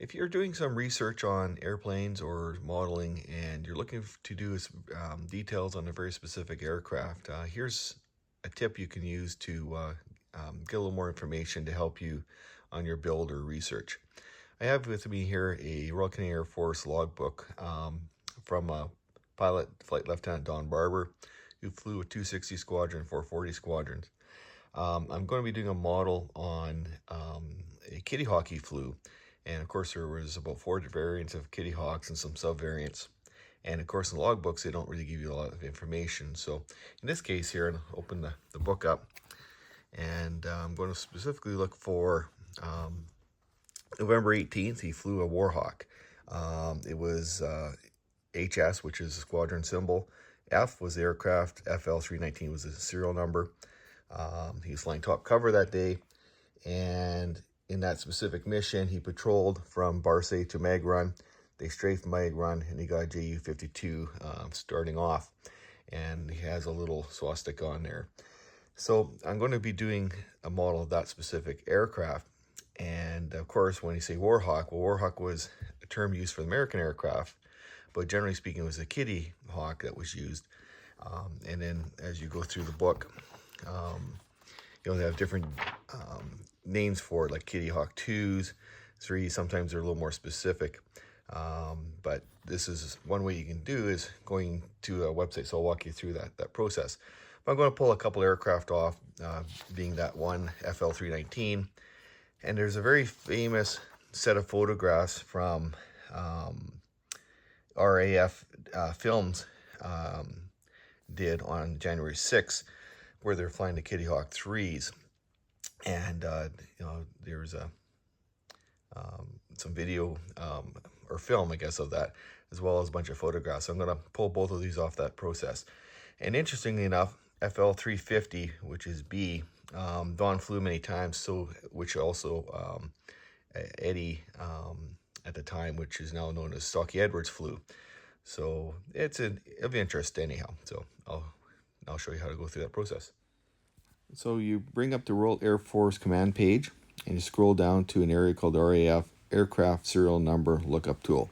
If you're doing some research on airplanes or modeling and you're looking to do details on a very specific aircraft, here's a tip you can use to get a little more information to help you on your build or research. I have with me here a Royal Canadian Air Force logbook from pilot Flight Lieutenant Don Barber, who flew a 260 squadron, 440 squadrons. I'm going to be doing a model on a Kittyhawk he flew. And of course, there was about 4 variants of Kittyhawks and some sub-variants. And of course, in the logbooks, they don't really give you a lot of information. So in this case here, I'll open the book up. And I'm going to specifically look for November 18th, he flew a Warhawk. It was HS, which is a squadron symbol. F was the aircraft. FL319 was the serial number. He was flying top cover that day. And in that specific mission, he patrolled from Barsay to Mag Run. They strafed Mag Run, and he got JU-52 starting off. And he has a little swastika on there. So I'm going to be doing a model of that specific aircraft. And of course, when you say Warhawk, well, Warhawk was a term used for the American aircraft, but generally speaking, it was a Kittyhawk that was used. And then as you go through the book, they have different names for it, like Kittyhawk 2s, 3s. Sometimes they're a little more specific. But this is one way you can do is going to a website. So I'll walk you through that process. But I'm going to pull a couple aircraft off, being that one FL319. And there's a very famous set of photographs from RAF Films did on January 6th, where they're flying the Kittyhawk 3s. And, there's some video or film, I guess, of that, as well as a bunch of photographs. So I'm going to pull both of these off that process. And interestingly enough, FL350, which is B, Don flew many times, so which also Eddie at the time, which is now known as Stocky Edwards, flew. So it's of interest anyhow. So I'll show you how to go through that process. So you bring up the Royal Air Force command page and you scroll down to an area called RAF Aircraft Serial Number Lookup Tool.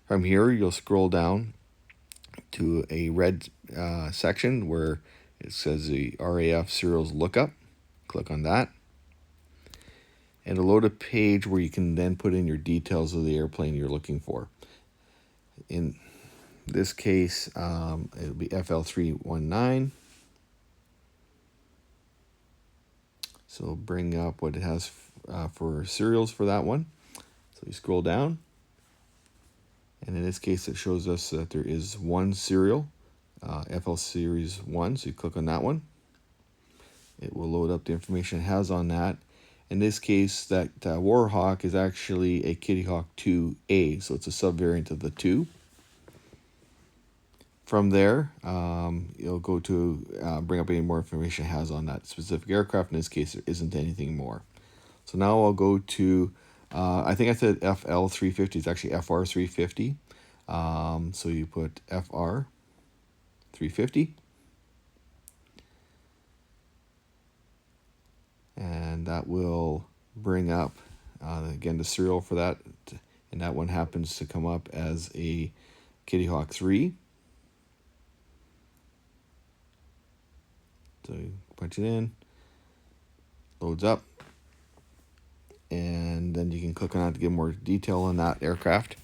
From here, you'll scroll down to a red section where it says the RAF Serials Lookup. Click on that. And it'll load a page where you can then put in your details of the airplane you're looking for. In this case, it'll be FL319. So bring up what it has for serials for that one. So you scroll down. And in this case, it shows us that there is one serial, FL Series 1. So you click on that one. It will load up the information it has on that. In this case, that Warhawk is actually a Kittyhawk 2A. So it's a subvariant of the 2. From there, you'll go to bring up any more information it has on that specific aircraft. In this case, there isn't anything more. So now I'll go to, I think I said FL350. It's actually FR350. So you put FR350. And that will bring up, again, the serial for that. And that one happens to come up as a Kittyhawk 3. So you punch it in, loads up, and then you can click on that to get more detail on that aircraft.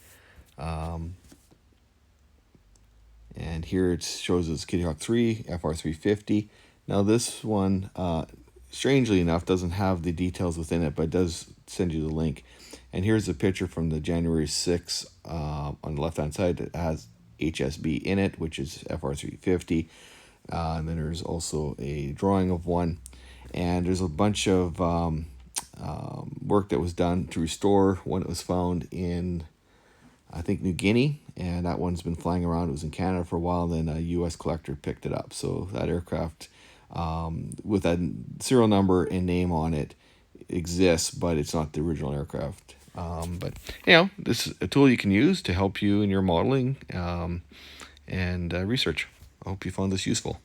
And here it shows us Kittyhawk 3, FR350. Now this one, strangely enough, doesn't have the details within it, but it does send you the link. And here's a picture from the January 6th on the left-hand side that has HSB in it, which is FR350. And then there's also a drawing of one. And there's a bunch of work that was done to restore one that was found in, I think, New Guinea. And that one's been flying around. It was in Canada for a while. Then a U.S. collector picked it up. So that aircraft with that serial number and name on it exists, but it's not the original aircraft. But, this is a tool you can use to help you in your modeling and research. I hope you found this useful.